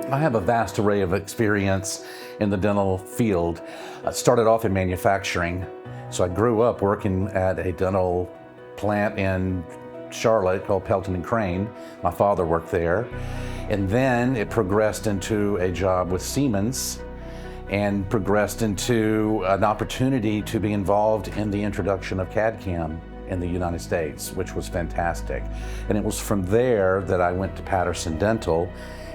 I have a vast array of experience in the dental field. I started off in manufacturing, so I grew up working at a dental plant in Charlotte called Pelton & Crane. My father worked there. And then it progressed into a job with Siemens and progressed into an opportunity to be involved in the introduction of CAD/CAM in the United States, which was fantastic. And it was from there that I went to Patterson Dental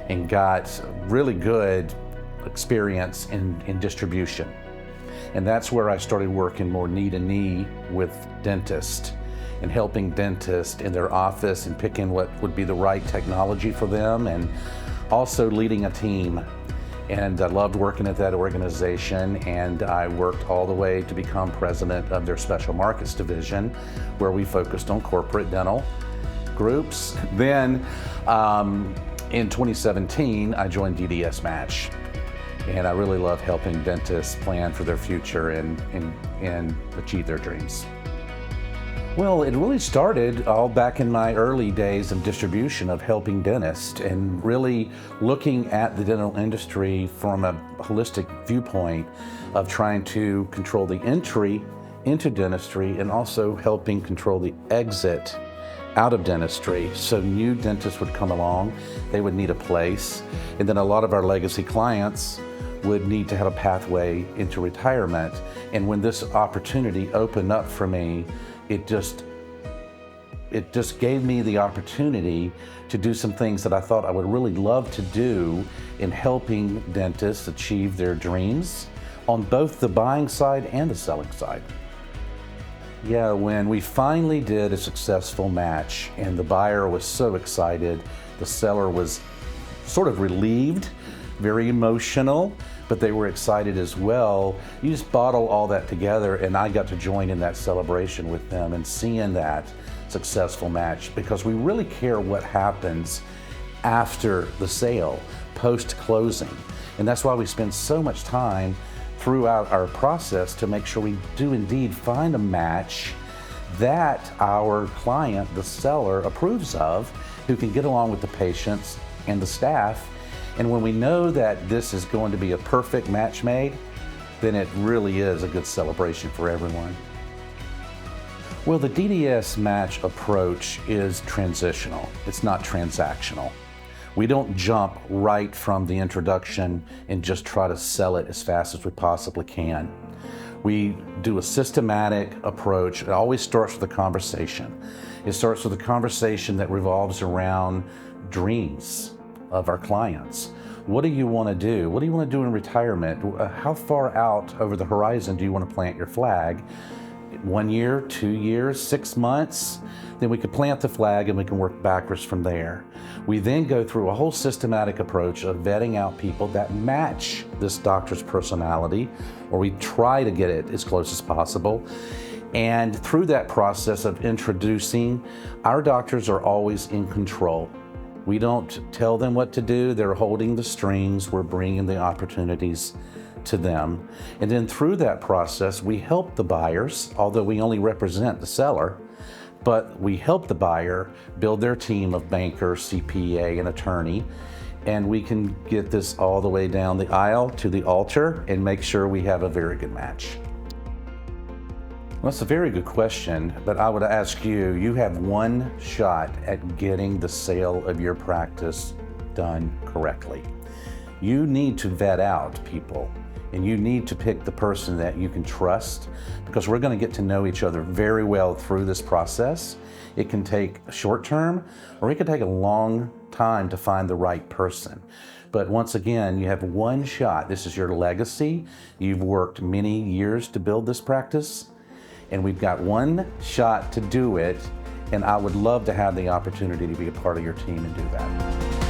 and got really good experience in distribution. And that's where I started working more knee-to-knee with dentists and helping dentists in their office and picking what would be the right technology for them, and also leading a team. And I loved working at that organization, and I worked all the way to become president of their special markets division, where we focused on corporate dental groups. Then in 2017, I joined DDSmatch, and I really love helping dentists plan for their future and achieve their dreams. Well, it really started all back in my early days of distribution of helping dentists and really looking at the dental industry from a holistic viewpoint of trying to control the entry into dentistry and also helping control the exit out of dentistry. So new dentists would come along, they would need a place, and then a lot of our legacy clients would need to have a pathway into retirement. And when this opportunity opened up for me, it just gave me the opportunity to do some things that I thought I would really love to do in helping dentists achieve their dreams on both the buying side and the selling side. Yeah, when we finally did a successful match and the buyer was so excited, the seller was sort of relieved, very emotional, but they were excited as well. You just bottle all that together, and I got to join in that celebration with them and seeing that successful match, because we really care what happens after the sale, post-closing. And that's why we spend so much time throughout our process to make sure we do indeed find a match that our client, the seller, approves of, who can get along with the patients and the staff. And when we know that this is going to be a perfect match made, then it really is a good celebration for everyone. Well, the DDSmatch approach is transitional. It's not transactional. We don't jump right from the introduction and just try to sell it as fast as we possibly can. We do a systematic approach. It always starts with a conversation. It starts with a conversation that revolves around dreams of our clients. What do you want to do? What do you want to do in retirement? How far out over the horizon do you want to plant your flag? 1 year, 2 years, 6 months? Then we could plant the flag and we can work backwards from there. We then go through a whole systematic approach of vetting out people that match this doctor's personality, or we try to get it as close as possible. And through that process of introducing, our doctors are always in control. We don't tell them what to do, they're holding the strings, we're bringing the opportunities to them. And then through that process, we help the buyers, although we only represent the seller, but we help the buyer build their team of banker, CPA, and attorney, and we can get this all the way down the aisle to the altar and make sure we have a very good match. Well, that's a very good question, but I would ask you, you have one shot at getting the sale of your practice done correctly. You need to vet out people, and you need to pick the person that you can trust, because we're going to get to know each other very well through this process. It can take a short term, or it can take a long time to find the right person. But once again, you have one shot. This is your legacy. You've worked many years to build this practice, and we've got one shot to do it, and I would love to have the opportunity to be a part of your team and do that.